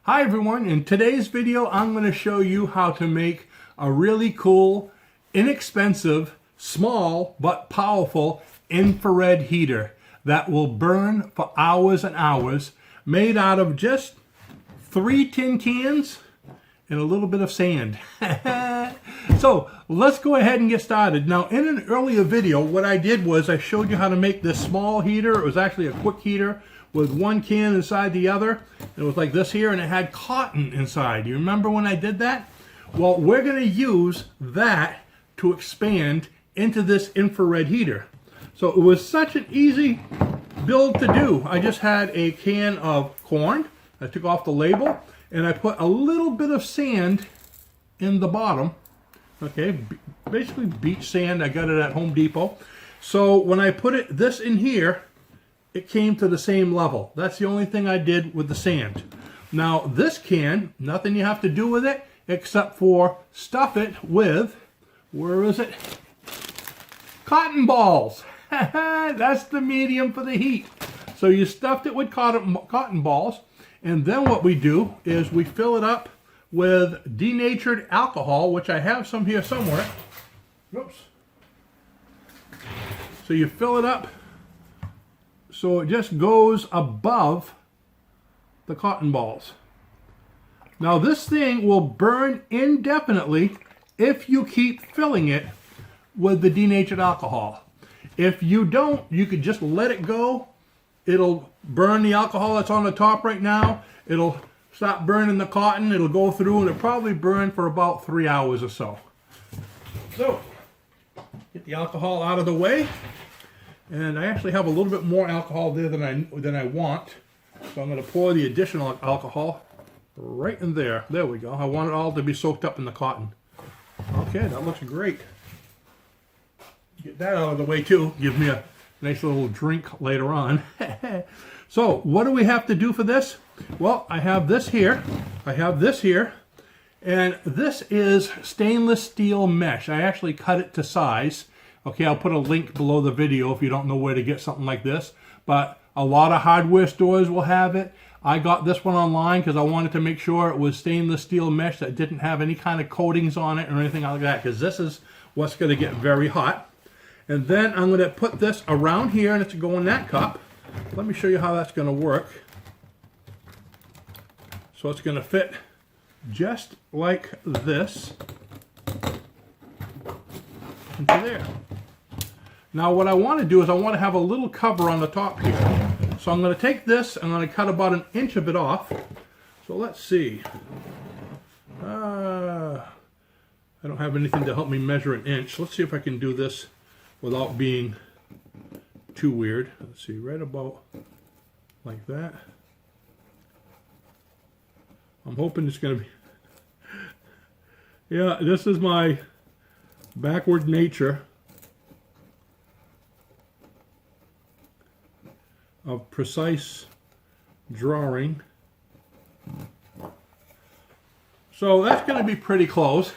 Hi everyone, in today's video I'm going to show you how to make a really cool, inexpensive, small but powerful infrared heater that will burn for hours and hours, made out of just 3 tin cans and a little bit of sand. So let's go ahead and get started. Now in an earlier video what I did was I showed you how to make this small heater. It was actually a quick heater with one can inside the other. It was like this here and it had cotton inside. You remember when I did that? Well, we're going to use that to expand into this infrared heater. So it was such an easy build to do. I just had a can of corn. I took off the label and I put a little bit of sand in the bottom. Okay, basically beach sand. I got it at Home Depot. So when I put this in here, it came to the same level. That's the only thing I did with the sand. Now this can, nothing you have to do with it except for stuff it with, where is it? Cotton balls. That's the medium for the heat. So you stuffed it with cotton balls, and then what we do is we fill it up with denatured alcohol, which I have some here somewhere. Oops. So you fill it up so it just goes above the cotton balls. Now this thing will burn indefinitely if you keep filling it with the denatured alcohol. If you don't, you could just let it go. It'll burn the alcohol that's on the top right now. It'll stop burning the cotton. It'll go through and it'll probably burn for about 3 hours or so. So, get the alcohol out of the way. And I actually have a little bit more alcohol there than I want. So I'm going to pour the additional alcohol right in there. There we go. I want it all to be soaked up in the cotton. Okay, that looks great. Get that out of the way too. Give me a nice little drink later on. So what do we have to do for this? Well, I have this here. I have this here. And this is stainless steel mesh. I actually cut it to size. Okay, I'll put a link below the video if you don't know where to get something like this. But a lot of hardware stores will have it. I got this one online because I wanted to make sure it was stainless steel mesh that didn't have any kind of coatings on it or anything like that, because this is what's going to get very hot. And then I'm going to put this around here and it's going to go in that cup. Let me show you how that's going to work. So it's going to fit just like this into there. Now what I want to do is I want to have a little cover on the top here. So I'm going to take this and I'm going to cut about 1 inch of it off. So let's see. I don't have anything to help me measure 1 inch. Let's see if I can do this without being too weird. Let's see, right about like that. I'm hoping it's going to be... Yeah, this is my backward nature of precise drawing. So that's going to be pretty close.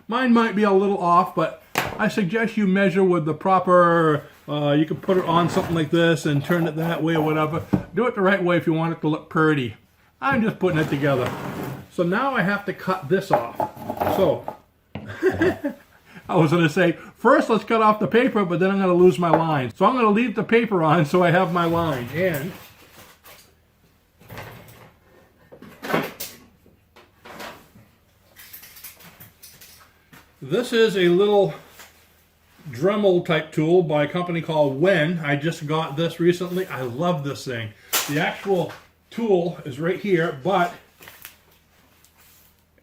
Mine might be a little off, but I suggest you measure with the proper, you can put it on something like this and turn it that way or whatever. Do it the right way if you want it to look pretty. I'm just putting it together. So now I have to cut this off. So, I was going to say, first let's cut off the paper, but then I'm going to lose my line. So I'm going to leave the paper on so I have my line. And this is a little Dremel type tool by a company called Wen. I just got this recently. I love this thing. The actual tool is right here, but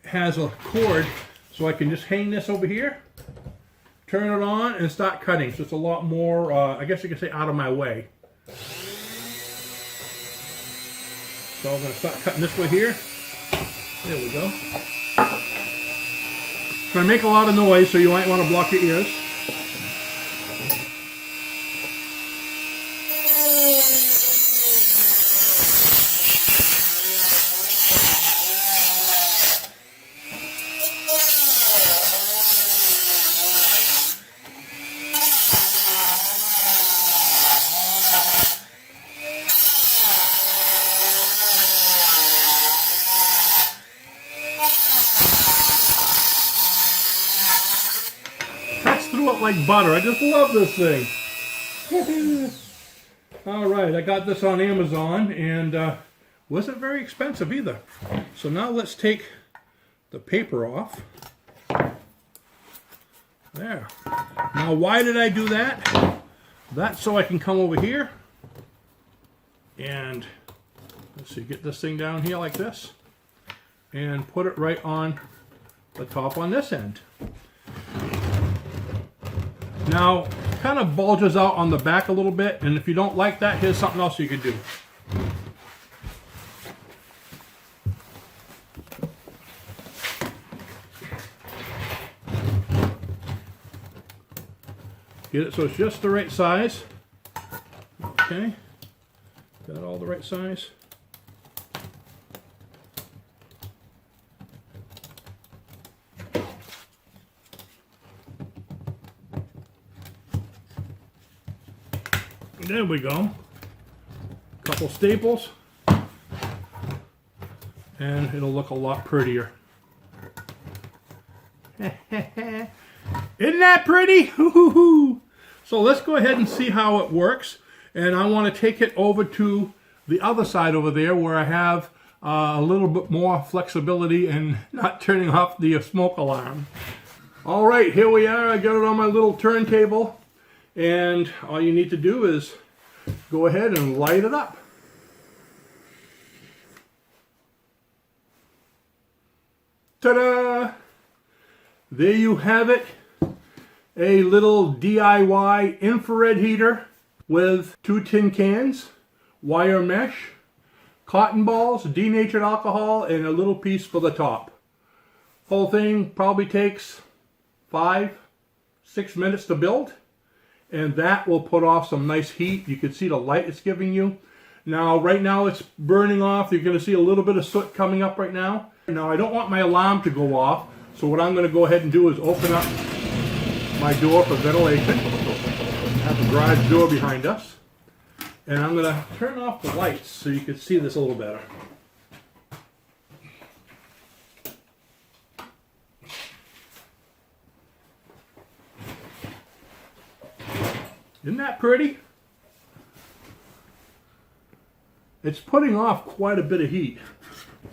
it has a cord so I can just hang this over here, turn it on, and start cutting. So it's a lot more, I guess you could say, out of my way. So I'm going to start cutting this way here. There we go. It's going to make a lot of noise, so you might want to block your ears. melt like butter. I just love this thing. All right, I got this on Amazon and wasn't very expensive either. So now let's take the paper off. There. Now why did I do that? That's so I can come over here and let's see, get this thing down here like this and put it right on the top on this end. Now, kind of bulges out on the back a little bit, and if you don't like that, here's something else you could do. Get it so it's just the right size. Okay, got all the right size. There we go. Couple staples, and it'll look a lot prettier. Isn't that pretty? So let's go ahead and see how it works. And I want to take it over to the other side over there where I have a little bit more flexibility and not turning off the smoke alarm. All right, here we are. I got it on my little turntable. And all you need to do is go ahead and light it up. Ta-da! There you have it. A little DIY infrared heater with 2 tin cans, wire mesh, cotton balls, denatured alcohol, and a little piece for the top. Whole thing probably takes 5-6 minutes to build, and that will put off some nice heat. You can see the light it's giving you. Now, right now it's burning off. You're going to see a little bit of soot coming up right now. Now, I don't want my alarm to go off, so what I'm going to go ahead and do is open up my door for ventilation. I have the garage door behind us. And I'm going to turn off the lights so you can see this a little better. Isn't that pretty? It's putting off quite a bit of heat.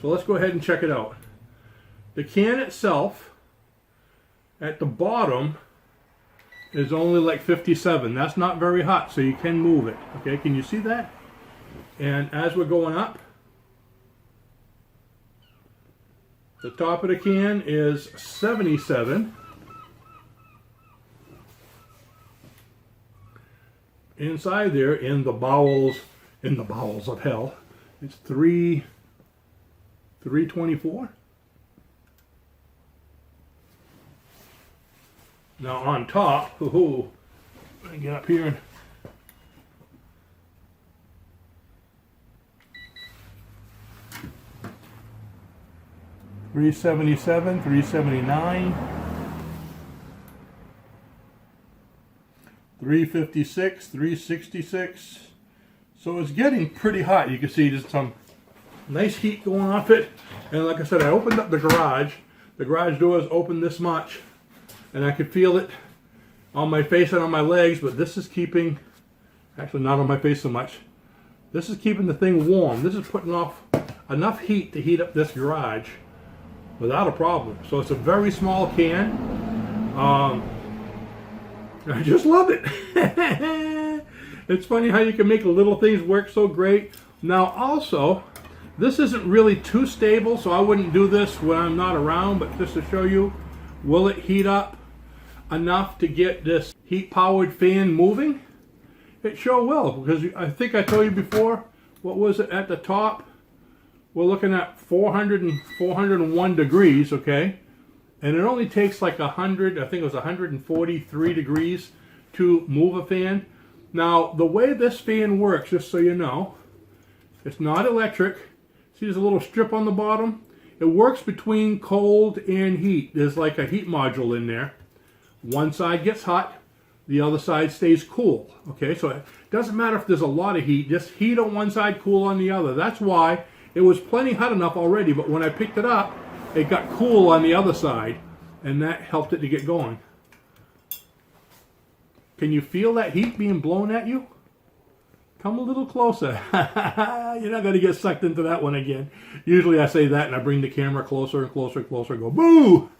So let's go ahead and check it out. The can itself, at the bottom, is only like 57. That's not very hot, so you can move it. Okay, can you see that? And as we're going up, the top of the can is 77. Inside there, in the bowels of hell, it's 324. Now on top, let me get up here and $377, $379, $356, $366. So it's getting pretty hot. You can see there's some nice heat going off it. And like I said, I opened up the garage. The garage door is open this much. And I could feel it on my face and on my legs, but this is keeping, actually not on my face so much, this is keeping the thing warm. This is putting off enough heat to heat up this garage without a problem. So it's a very small can. I just love it. It's funny how you can make little things work so great. Now also, this isn't really too stable, so I wouldn't do this when I'm not around, but just to show you, will it heat up enough to get this heat-powered fan moving? It sure will, because I think I told you before, what was it at the top? We're looking at 400 and 401 degrees, okay? And it only takes like 100, I think it was 143 degrees to move a fan. Now, the way this fan works, just so you know, it's not electric. See, there's a little strip on the bottom? It works between cold and heat. There's like a heat module in there. One side gets hot, the other side stays cool. Okay, so it doesn't matter if there's a lot of heat, just heat on one side, cool on the other. That's why it was plenty hot enough already, but when I picked it up, it got cool on the other side, and that helped it to get going. Can you feel that heat being blown at you? Come a little closer. You're not going to get sucked into that one again. Usually I say that and I bring the camera closer and closer and closer and go, boo!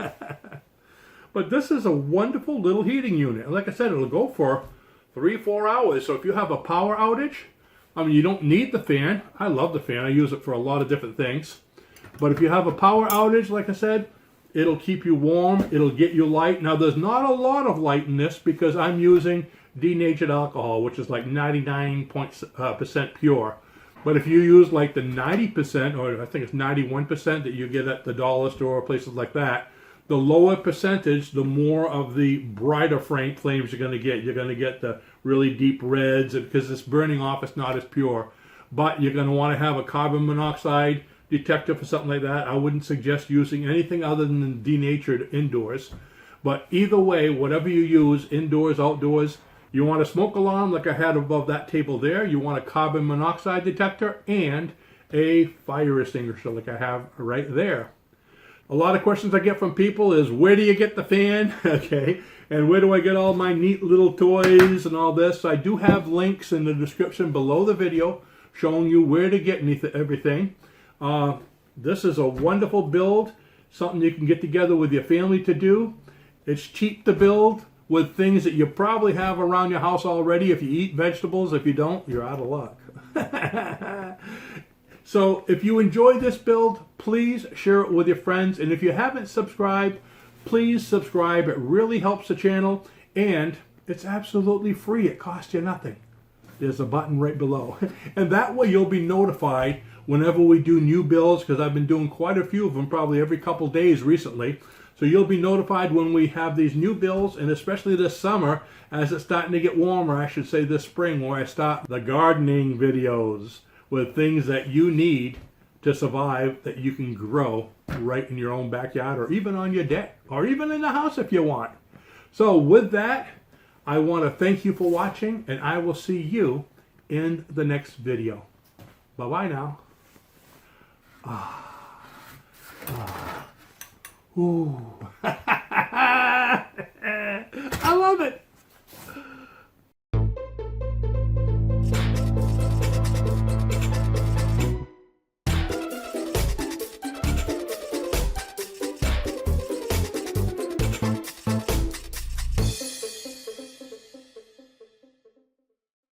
But this is a wonderful little heating unit. Like I said, it'll go for 3-4 hours. So if you have a power outage, I mean, you don't need the fan. I love the fan. I use it for a lot of different things. But if you have a power outage, like I said, it'll keep you warm. It'll get you light. Now, there's not a lot of light in this because I'm using denatured alcohol, which is like 99% pure. But if you use like the 90%, or I think it's 91% that you get at the dollar store or places like that, the lower percentage, the more of the brighter flames you're going to get. You're going to get the really deep reds because it's burning off, it's not as pure. But you're going to want to have a carbon monoxide detector for something like that. I wouldn't suggest using anything other than denatured indoors. But either way, whatever you use, indoors, outdoors, you want a smoke alarm like I had above that table there. You want a carbon monoxide detector and a fire extinguisher like I have right there. A lot of questions I get from people is, where do you get the fan? Okay, and where do I get all my neat little toys and all this? I do have links in the description below the video showing you where to get everything. This is a wonderful build, something you can get together with your family to do. It's cheap to build with things that you probably have around your house already. If you eat vegetables, if you don't, you're out of luck. So if you enjoy this build, please share it with your friends. And if you haven't subscribed, please subscribe. It really helps the channel. And it's absolutely free. It costs you nothing. There's a button right below. And that way you'll be notified whenever we do new builds, because I've been doing quite a few of them probably every couple days recently. So you'll be notified when we have these new builds, and especially this summer, as it's starting to get warmer, I should say this spring, where I start the gardening videos with things that you need to survive, that you can grow right in your own backyard, or even on your deck, or even in the house if you want. So with that, I want to thank you for watching, and I will see you in the next video. Bye-bye now. Ooh. I love it.